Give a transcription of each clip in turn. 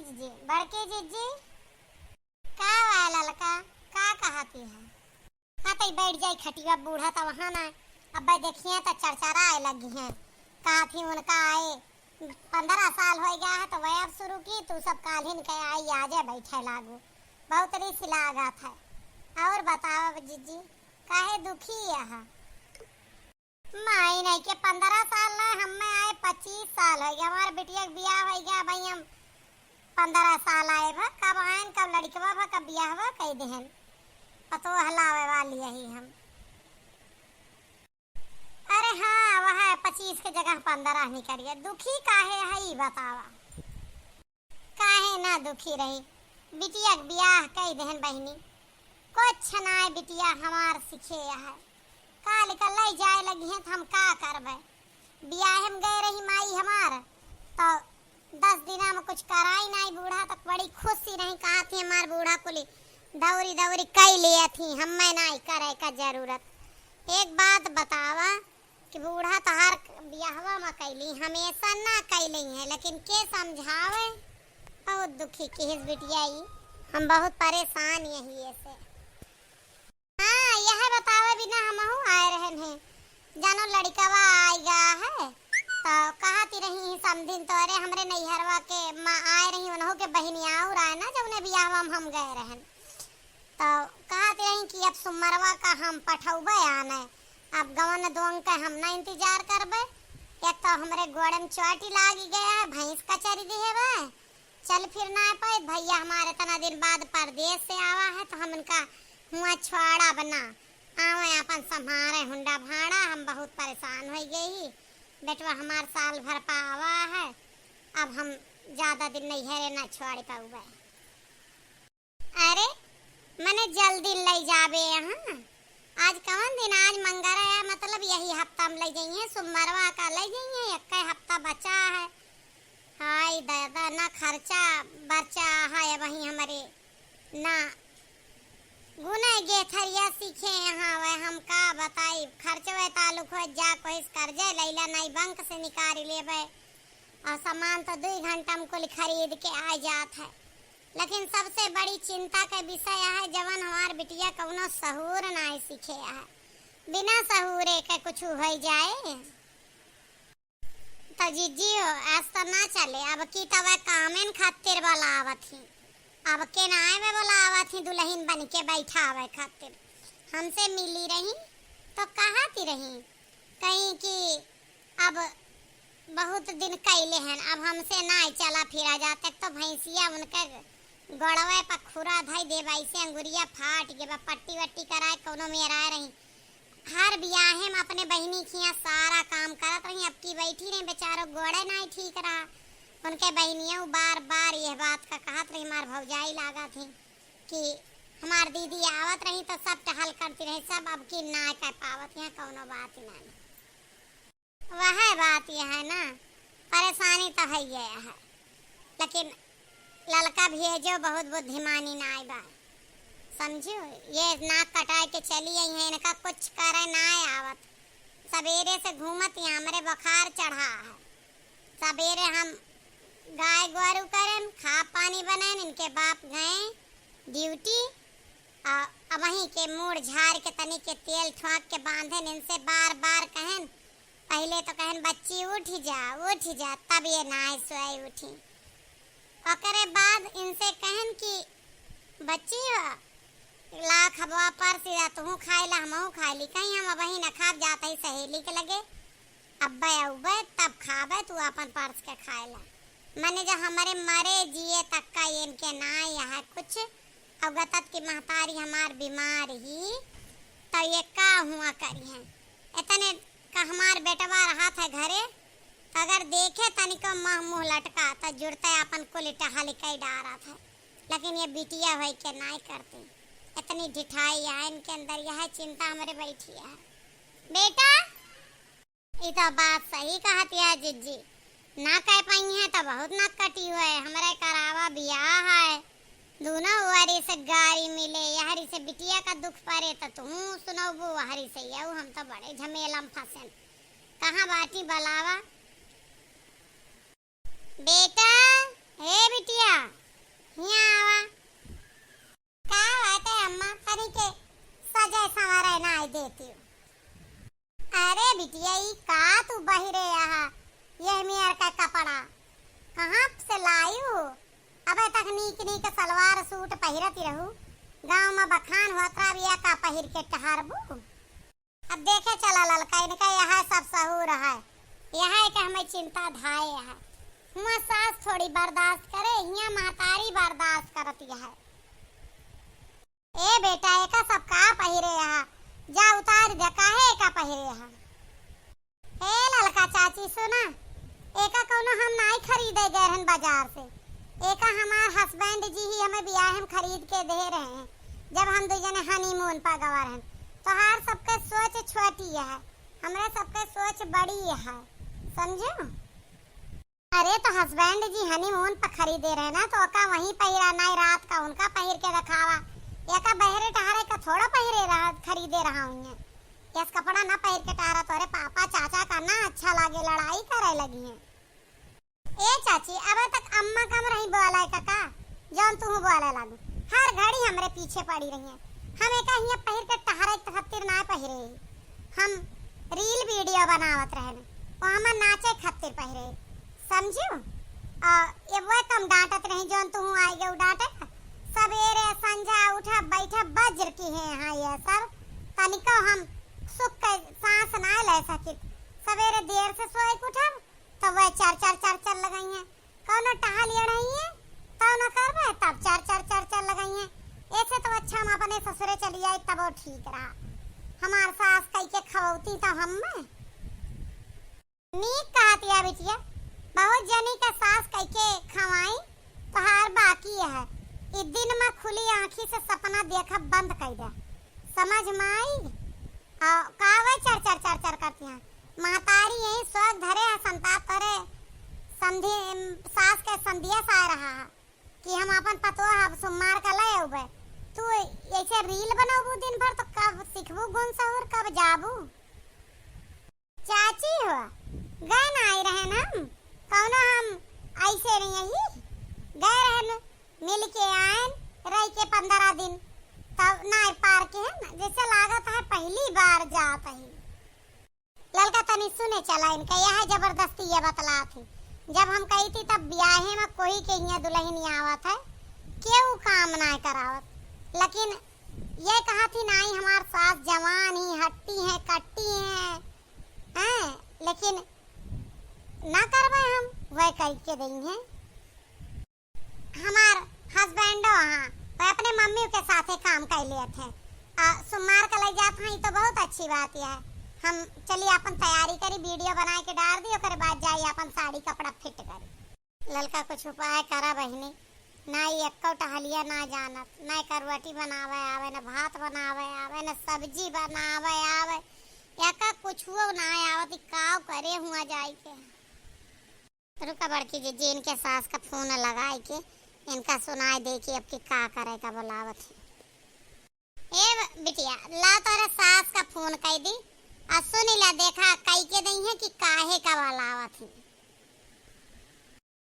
जीजी, बड़के जीजी, का वाला लड़का का कहती है? हाँ तो बैठ जाए खटिया, बूढ़ा तो वहाँ ना। अब भाई देखिए तो चरचरा आए लगी हैं। कहा थी उनका आए 15 साल हो गया है तो वह अब शुरू की, तू सब कालीन के आई आजे बैठे लागू, बहुत रिस लागत है। और बताओ जीजी, काहे दुखी है? माई नहीं के 15 साल ना, हमें आए 25 साल हो गया। हमारे बिटिया का बियाह हो गया भाई, हम 15 साल आए भा। कब आए कब लड़कवा भा कब बियाह हुआ कई देहन पतो हलावे वाली यही हम। अरे हाँ वह 25 के जगह 15 नहीं करिए। दुखी काहे है ई बतावा? काहे ना दुखी रही, बिटिया के बियाह कई देहन बहनी। कुछ ना बिटिया हमार सीखे है, काल का ले जाए लगी है तो हम का करबे? बियाह हम गए रही माई हमार तो 10 दिना में कुछ कराई नहीं। बूढ़ा तक बड़ी खुशी रही, कहा थी हमार बूढ़ा कुली दौरी दौरी कई लिए थी, हमें नहीं करे का जरूरत। एक बात बतावा कि बूढ़ा तो हर बियाहवा में कैली, हमेशा ना कैली है, लेकिन के समझावे? बहुत दुखी की हिस बिटिया, हम बहुत परेशान यही से। हाँ यह बतावे बिना हमहू आए रहन है, जानो लड़कवा आएगा है तो कहती रही समझिन तो। अरे हमरे नैहरवा के माँ आए रही, उन्हों के बहनिया और आए ना जब उन्हें बियाहवा हम गए रहन तो कहती रही कि अब सुमरवा का हम पठौबे आने, अब गवन दोंग का हम ना इंतजार करबे। एक तो हमरे गोड़े में चोटी लागी गया है, भैंस का चरी दी है, चल फिर ना पाए। भैया हमारे तना दिन बाद परदेश से आवा है तो हम उनका हुआ छुआड़ा बना आवे अपन संभारे हुंडा भाड़ा। हम बहुत परेशान हो गई, बेटवा हमार साल भर पावा है, अब हम ज्यादा दिन नहीं है ना छुआड़ी पाऊबे। अरे मने जल्दी ले जाबे यहाँ, आज कौन दिन? आज मंगल है, मतलब यही हफ्ता में ले जाइए, सोमवारवा का ले जाइए, एक हफ्ता बचा है। हाय दादा ना खर्चा बचा है वही हमारे ना गुना गेथरिया सीखे यहाँ। वह हम का बताई, खर्चवे तालुक हो जा कोई कर्जे लैला नहीं, बैंक से निकाल लेबे और सामान तो 2 घंटा में कुल खरीद के आ जात है। लेकिन सबसे बड़ी चिंता का विषय है जवन हमार बिटिया कौनो सहूर नहीं सीखे है, बिना सहूरे के कुछ हो जाए तो जीजी हो आज तो ना चले। अब की तो वह कामेन खातिर बोलावत थी, अब के नाय में बोलावत थी दुल्हन बन के बैठावे खातिर। हमसे मिली रही तो कहती रही कहीं कि अब बहुत दिन कैले हैं, अब हमसे ना चला फिरा जाते तो भैंसिया उनके गड़वे पर खुरा धई दे से अंगुरिया फाट के पट्टी वट्टी कराए कोनो मेरा रही। हर बियाहे में अपने बहनी खिया सारा काम करत रही, अब की बैठी रही बेचारो गोड़े नहीं ठीक रहा। उनके बहनियों बार बार यह बात का कहत रही, मार भौजाई लागा थी कि हमार दीदी आवत रही तो सब टहल करती रही, सब अब की ना कह पावत यहाँ कोनो बात ही नहीं। वह बात यह है ना, परेशानी तो है ये है, लेकिन लड़का भेजो बहुत बुद्धिमानी ना आई बा, समझो। ये नाक कटाए के चली आई है, इनका कुछ करे ना आवत। सवेरे से घूमत यहाँ हमरे बुखार चढ़ा है, सवेरे हम गाय गोरू करें खा पानी बनाए, इनके बाप गए ड्यूटी और वहीं के मूड झाड़ के तनी के तेल ठोक के बांधे। इनसे बार बार कहन, पहले तो कहन बच्ची उठ जा, तब ये ना सोई उठी। ओकरे बाद इनसे कहन कि बच्ची ला खबवा पर से तू खाई ला हमहू खाई ली, कहीं हम वही न खा जाते ही सहेली के लगे अब्बे अब्बे तब खाबे तू अपन पर्स के खाए ला। मैंने जो हमारे मरे जिए तक का इनके ना यह कुछ अवगत की महतारी हमार बीमार ही तो ये का हुआ करी है। इतने का हमार बेटवा रहा था घरे, अगर देखे तनिको मुँह लटका तो जुड़ते अपन को लिटा लिकाई डारा था, लेकिन ये बिटिया भाई के नहीं करते। इतनी ढिठाई है इनके अंदर, यह चिंता हमारे बैठी है। बेटा ये तो बात सही कहती है जीजी, ना कह पाई है तो बहुत ना कटी हुए। हमारे करावा बियाह है, दोनों वारी से गाड़ी मिले, यहरी से बिटिया का दुख पड़े तो तुम सुनो वो हरी से यू, हम तो बड़े झमेला में फंसे। कहाँ बाटी बलावा बेटा, हे बिटिया लेती हूँ। अरे बिटिया ई का तू बहिरे यहाँ यह मेर का कपड़ा कहाँ से लाई हो? अबे तक नीक नीक सलवार सूट पहिरती रहू, गाँव में बखान होता बिया का पहिर के टहरबू। अब देखे चला ललका इनका यहाँ सब सहूर है, यहाँ एक हमें चिंता धाये है। हुआ सास थोड़ी बर्दाश्त करे, यहाँ महतारी बर्दाश्त करती है। ए बेटा एका सब का पहिरे यहाँ, जा उतार दे काहे का पहिरे यहाँ। ए ललका चाची सुना, एका कोनो हम नहीं खरीदे गए रहन बाजार से, एका हमार हस्बैंड जी ही हमें ब्याह में खरीद के दे रहे हैं जब हम दो जने हनीमून पर गवा रहे। तो हर सबके सोच छोटी है, हमरे सबके सोच बड़ी है, समझो। अरे तो हस्बैंड जी हनीमून पर खरीदे रहे ना, तो का वहीं पहिरा नहीं रात का उनका पहिर के रखावा, या का बहरे टहरे का थोड़ा पहिरे रहा खरीदे रहा हूँ। यस कपड़ा ना पहिर के टहरा तोरे पापा चाचा का ना अच्छा लागे, लड़ाई करे लगी है। ए चाची अब तक अम्मा कम रही बोला काका जौन तू बोले लागू, हर घड़ी हमरे पीछे पड़ी रही है। हम एक ही पहिर के टहरे खातिर ना पहिरे, हम रील वीडियो बनावत रहे वो हम नाचे खातिर पहिरे, समझो। ये वो कम डांटत रही जौन तू आई गए डांटे। सवेरे संझा उठा बैठा बज्र की है यहाँ ये सब तनिको हम सुख के सांस ना ले सकी। सवेरे देर से सोए उठा तो वह चार लगाई है, कौनो टहल रही है तो न करबे तब चार लगाई है। ऐसे तो अच्छा हम अपने ससुरे चली आई तब वो ठीक रहा। हमार सास कई के खवौती तो हम में नीक कहती है बिटिया, बहुत जनी का सास कई के खवाई तो हार बाकी है। इस दिन में खुली आंखी से सपना देखा बंद कर दे, समझ में आई। कावे चर करती हैं महतारी यही शौक धरे है संताप करे संधि सास के संधिया सा रहा है कि हम अपन पतो है सुमार का ले उबे। तू ऐसे रील बनाबू दिन भर तो कब सीखबू गुण सहूर, कब जाबू। चाची हो गए ना आई रहे ना कौनो हम ऐसे नहीं यही गए रहे मिल के आए रह के 15 दिन तब ना पार के है जैसे लागत है पहली बार जात है। ललका तनी सुने चला इनका यह जबरदस्ती ये बतला थी जब हम कही थी तब ब्याहे में कोई के यहाँ दुल्हन आवत है केहू काम ना करावत, लेकिन ये कहा थी नहीं हमार सास जवान ही हट्टी है कट्टी है, लेकिन ना करवे हम वह कह के देंगे। हमार हस्बैंड हाँ वह अपने मम्मी के साथे काम कर लिए थे, सुमार का ले जात हैं तो बहुत अच्छी बात है। हम चलिए अपन तैयारी करी वीडियो बना के डाल दी और बाद जाइए अपन साड़ी कपड़ा फिट करी। ललका कुछ उपाय करा बहनी, ना एक्को टहलिया ना जानत, ना करवटी बनावे आवे, ना भात बनावे आवे, ना सब्जी बनावे आवे, एका कुछ ना आवत काव करे हुआ जाई के। रुका बड़की जी इनके सास का फोन लगाए के इनका सुनाई दे कि अब की का करे का बुलावत है। ए बिटिया ला तोरे सास का फोन कह दी आ सुनी ला देखा कई के नहीं है कि काहे का बुलावत है।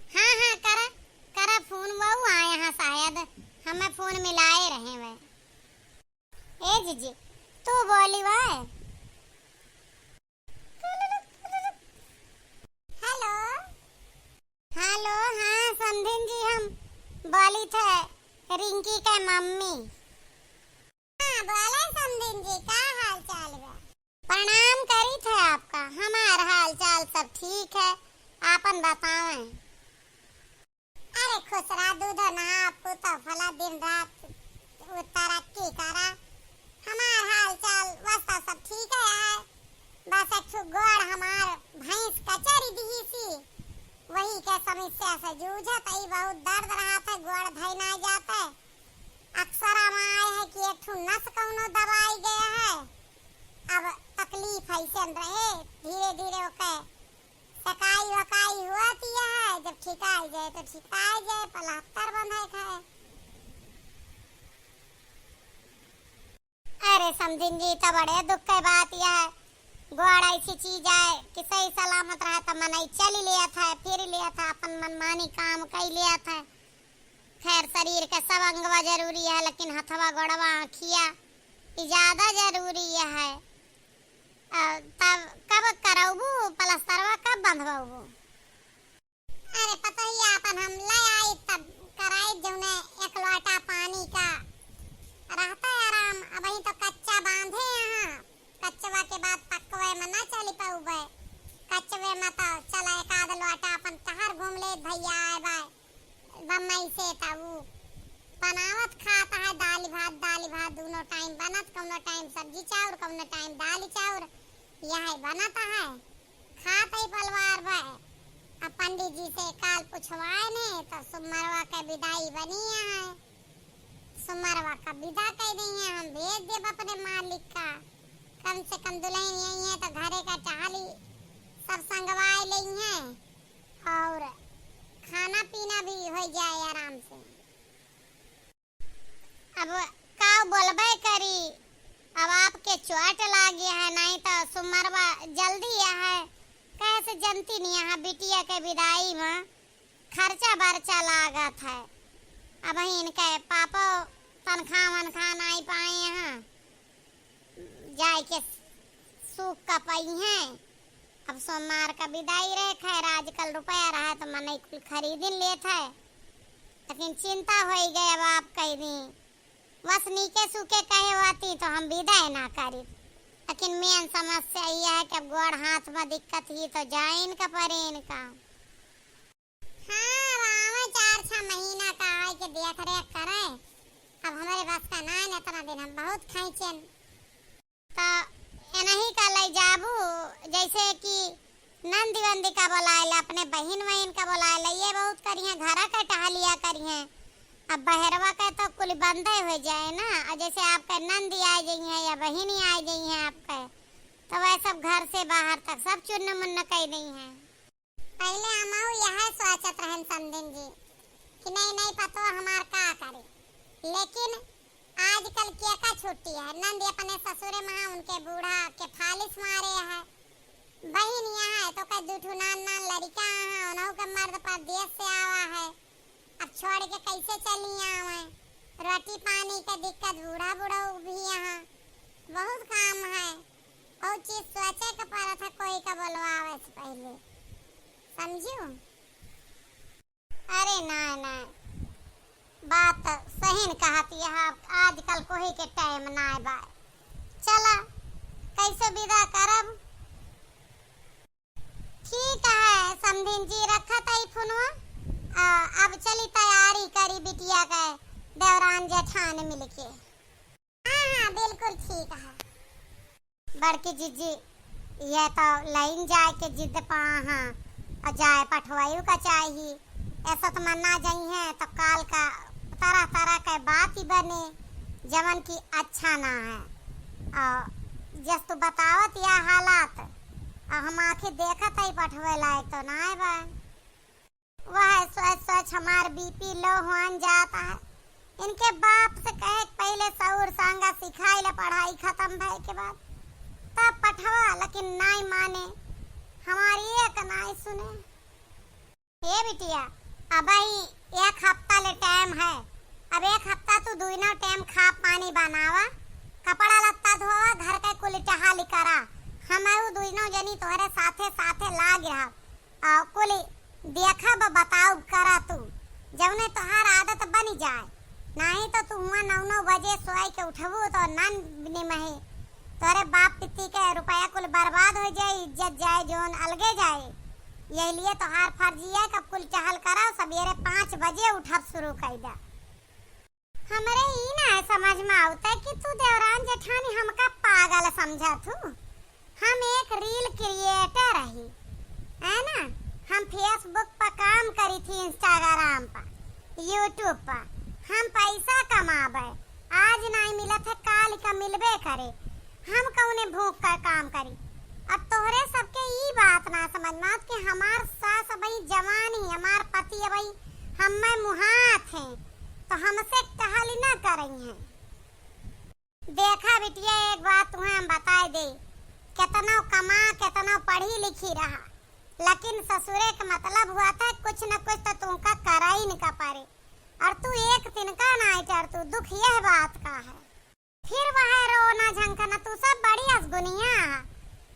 हाँ करा फोन वो आए यहाँ शायद हमें फोन मिलाए रहे वे। ए जीजी तू बोली वाए हेलो हेलो हाँ समधिन जी हम बोली थे रिंकी के मम्मी। हाँ बोले समधिन जी का हाल चाल है? प्रणाम करी थे आपका, हमार हाल चाल सब ठीक है, आपन बतावें। अरे खुश रहा दूध ना आपको तो फला दिन रात तरक्की करा, हमार हाल चाल वास्ता सब ठीक है। बस एक गोड़ हमार भैंस कचरी दी सी वही के समस्या से जूझत आई, बहुत दर्द रहा था, गोड़ धई ना जाते। अक्सर आए है कि एक नस कौनो दबाई गया है, अब तकलीफ ऐसे रहे धीरे धीरे ओके सकाई वकाई हुआती है, जब ठिकाई जाए तो ठिकाई जाए, पलहत्तर बंधाई खाए। अरे समझिन जी तो बड़े दुख की बात यह है, गोड़ ऐसी चीज है कि सही सलामत रहा तो मन चल लिया था फिर लिया था अपन मनमानी काम कर लिया था। खैर शरीर के सब अंगवा जरूरी है लेकिन हथवा गोड़वा आँखिया ज्यादा जरूरी है। तब कब कराऊबू प्लास्टरवा कब बंधवाऊबू? अरे पता ही आपन हम ले आई तब कराई जौने एक लोटा पानी का रहता है आराम। अब ही तो कच्चा बांधे यहाँ, कच्चवा के बाद पकवे में ना चली पाऊबे। कच्चवे में तो चला एक आध लोटा अपन कहर घूम ले भैया आए बाय बम्बई से तब बनावत खाता है दाली भात दोनों टाइम बनत, कौनो टाइम सब्जी चाउर कौनो टाइम दाली चाउर यही बनता है। खात ही परिवार भाई। अब पंडित जी से काल पूछवाए ने तो सुमरवा के विदाई बनी है। सुमरवा का विदा कह दी है, हम भेज देब अपने मालिक का। कम से कम दुल्हन यही है तो घरे का टहली सब संगवाए ली है और खाना पीना भी हो जाए आराम से। अब का बोलबे करी, अब आपके चोट लागी है, नहीं तो सुमरवा जल्दी है। कैसे जनती नहीं यहाँ बिटिया के विदाई में खर्चा बर्चा लागत है। अब इनके पापा तनखा वनखा नहीं पाए यहाँ जाए के सूख का पाई है। अब सोमवार का विदाई रहे, खैर आजकल रुपया रहा तो मन कुल खरीद लेता है, लेकिन चिंता हो गई। अब आप कह दी बस नीके सूखे कहे होती तो हम विदाई ना करी, लेकिन मेन समस्या यह है कि अब गोड़ हाथ में दिक्कत ही तो जाए इनका परे इनका। हाँ राम 4-6 महीना का है कि देख रेख करे। अब हमारे बस का ना है, इतना दिन हम बहुत खींचन तो नहीं का ले जाबू। जैसे कि नंदी वंदी का बोलाए अपने बहन का बोलाए ये बहुत करिए, घर का टहलिया करिए। अब बहरवा का तो कुल बंदे हो जाए ना। और जैसे आपका नंदी आ गई है या बहिनी आ गई है आपका, तो वह सब घर से बाहर तक सब चुन्न मुन्न कह दी है। पहले हम यह सोचत रहन समझन जी कि नहीं पतो हमार का करे, लेकिन आजकल क्या का छुट्टी है। नंदी अपने ससुरे में उनके बूढ़ा के फालिस मारे है, बहन यहाँ है तो कई दूठू नान लड़का है उन्हों के मर्द परदेश से आवा है। अब छोड़ के कैसे चली आवे, रोटी पानी का दिक्कत, बूढ़ा भी यहाँ बहुत काम है। बहुत चीज सोचे का पड़ा था कोई का बोलवावे से पहले, समझियो। अरे ना बात सही न कहती है, आजकल कोई के टाइम ना है बाय। चला कैसे विदा करब? ठीक है समधिन जी रखा तई फोनवा। अब चली तैयारी करी बिटिया का देवरान जेठान मिलके। हाँ बिल्कुल ठीक है। बड़की जीजी ये तो लाइन जाए के जिद पा हाँ और जाए पठवायु का चाहिए। ऐसा तो मन्ना जाई है तो काल का तरह के बात ही बने जवन की अच्छा ना है। और जस तू बतावत या हालात हम आंखें देखत ही पठवे लायक तो ना है बा। वह सोच हमार बीपी लो होन जाता है। इनके बाप से कहे पहले सौर सांगा सिखाई ले, पढ़ाई खत्म भय के बाद तब पठवा, लेकिन नहीं माने हमारी एक नहीं सुने। ये बिटिया अब ही 1 हफ्ता ले टाइम है। अब 1 हफ्ता तू दुनो टाइम खा पानी बनावा, कपड़ा लत्ता धोवा, घर के कुल टहाली करा। हमारू दुनो जनी तोहरे साथे लाग रहा और कुल देखा बताओ करा तू जौने तोहार आदत बनी जाए। नहीं तो तू हुआ 9 बजे सोई के उठबू तो नन निमहे तोरे बाप पिती के रुपया कुल बर्बाद हो जाए, इज्जत जाए जोन अलगे जाए। यही लिए तोहार फर्जी है कब कुल टहल करा, सवेरे 5 बजे उठब शुरू कर दा। हमरे ई ना समझ में आवता कि तू देवरान जेठानी हमका पागल समझा तू। हम एक रील क्रिएटर रही है ना, हम फेसबुक पर काम करी थी, इंस्टाग्राम पर, यूट्यूब पर हम पैसा कमाबे। आज नहीं मिला था काल का मिलबे करे। हम कौने भूख का काम करी। अब तोहरे सबके ई बात ना समझ में कि हमार सास भाई जवानी, हमार पति भाई हम में मुहात हैं तो हमसे टहली ना करें हैं। देखा बिटिया एक बात तुम्हें हम बता दे, कितना कमा कितना पढ़ी लिखी रहा, लेकिन ससुरे का मतलब हुआ था कुछ न कुछ तो तुमका करा ही नहीं पारे। और तू एक दिन का ना चढ़, तू दुख यह बात का है। फिर वह रोना झंखना तू सब बड़ी असगुनिया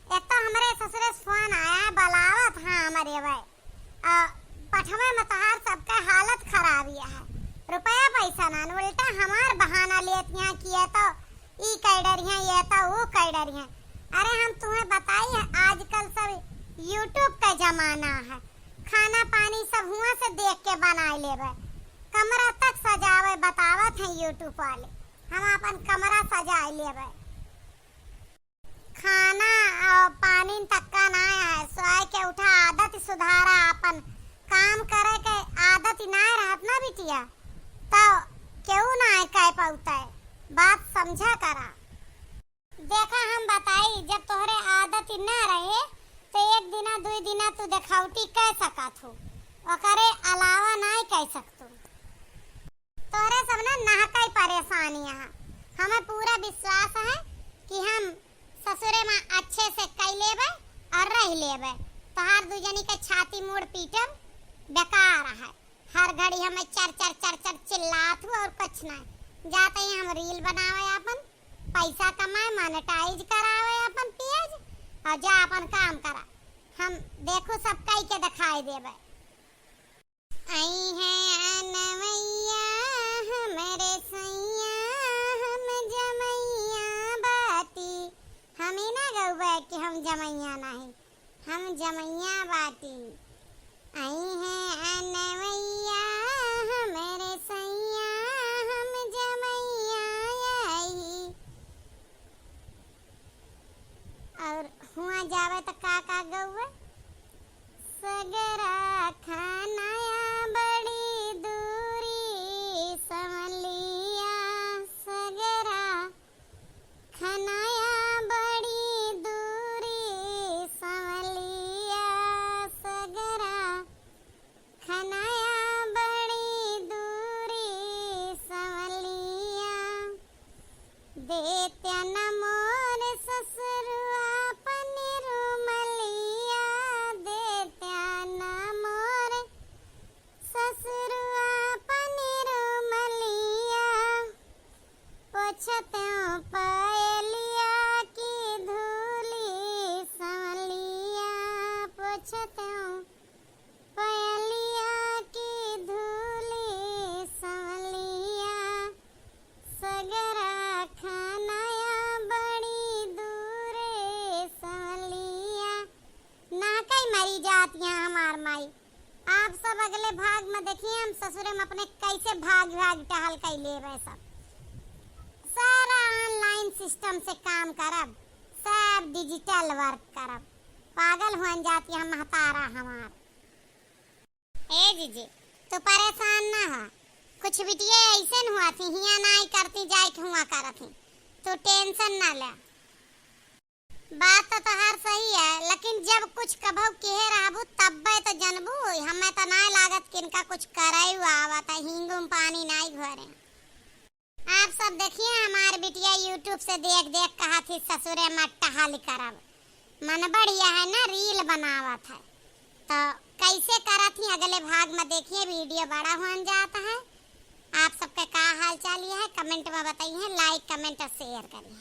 एक तो हमारे ससुरे फोन आया बलावत हाँ हमारे भाई पठवे में तहार सबका हालत खराब है, रुपया पैसा ना उल्टा हमार बहाना लेत यहाँ किया तो ई कैडर है ये तो वो कैडर है। अरे हम तुम्हें बताई है आजकल सब यूट्यूब का जमाना है, खाना पानी सब हुआ से देख के बनाए लेवे, कमरा तक सजावे बतावत है यूट्यूब वाले, हम अपन कमरा सजाए लेवे, खाना और पानी तक का ना है, सोए के उठा आदत सुधारा, अपन काम करे के आदत ना रहत ना बिटिया तो क्यों ना कह पाता है, बात समझा करा। देखा हम बताई जब तोहरे आदत ना रहे तो एक दिना दुई दिना तू देखावटी कह सकत हो, ओकरे अलावा नहीं कह सकतू। तोहरे सब ना नहकई परेशानियां है, हमें पूरा विश्वास है कि हम ससुरे में अच्छे से कह लेबे और रह लेबे, तोहार दुजनी के छाती मुड़ पीटम बेकार है, हर घड़ी हमें चर चर चर चर चिल्लात हो और कुछ नहीं, जाते ही हम रील बनावे अपन पैसा कमाए मोनेटाइज करावे अपन पेज और जा अपन काम करा, हम देखो सब कई के दिखाई देवे। आई है अनवैया हमारे सैया हम जमैया बाती, हम ही ना गौबे कि हम जमैया नहीं, हम जमैया बाती। आई है अनवैया हमारे सैया हम जमैया आई, और हुआ जावे तो का गौवे सगरा खानाया बड़ी दूरी समलिया, सगरा खानाया बड़ी दूरी समलिया, सगरा खानाया बड़ी दूरी समलिया, देत्या न मोर ससुरुआ पनीर मलिया, देत्या न मोर ससुरुआ पनीर मलिया, पोछत्यों पायलिया की धूली समलिया, पोछत्यों पायलिया की धूली समलिया, सगरा खानाया बड़ी दूरे समलिया। ना कई मरी जातियां हमार माई, आप सब अगले भाग में देखिए हम ससुरे में अपने कैसे भाग भाग टहल कर ले रहे, सब सारा ऑनलाइन सिस्टम से काम करब, सब डिजिटल वर्क करब, पागल हो जाती हम महतारा हमार। ए जीजी तू परेशान ना हो, कुछ बिटिया ऐसे हुआ थी हिया नहीं करती जाए हुआ करत थी, तू टेंशन ना ले, बात तो तोहार सही है, लेकिन जब कुछ कभू कहे रहबू तब तो जनबू, हमें तो ना लागत किनका कुछ करे हुआ आवत है, हिंगुम पानी नहीं घरे। आप सब देखिए हमार बिटिया यूट्यूब से देख देख कहा थी ससुरे में टहल करब, मन बढ़िया है ना रील बनावत है, तो कैसे करत थी अगले भाग में देखिए, वीडियो बड़ा हो जाता है। आप सबके का हाल चाल है कमेंट में बताइए, लाइक कमेंट और शेयर करिए।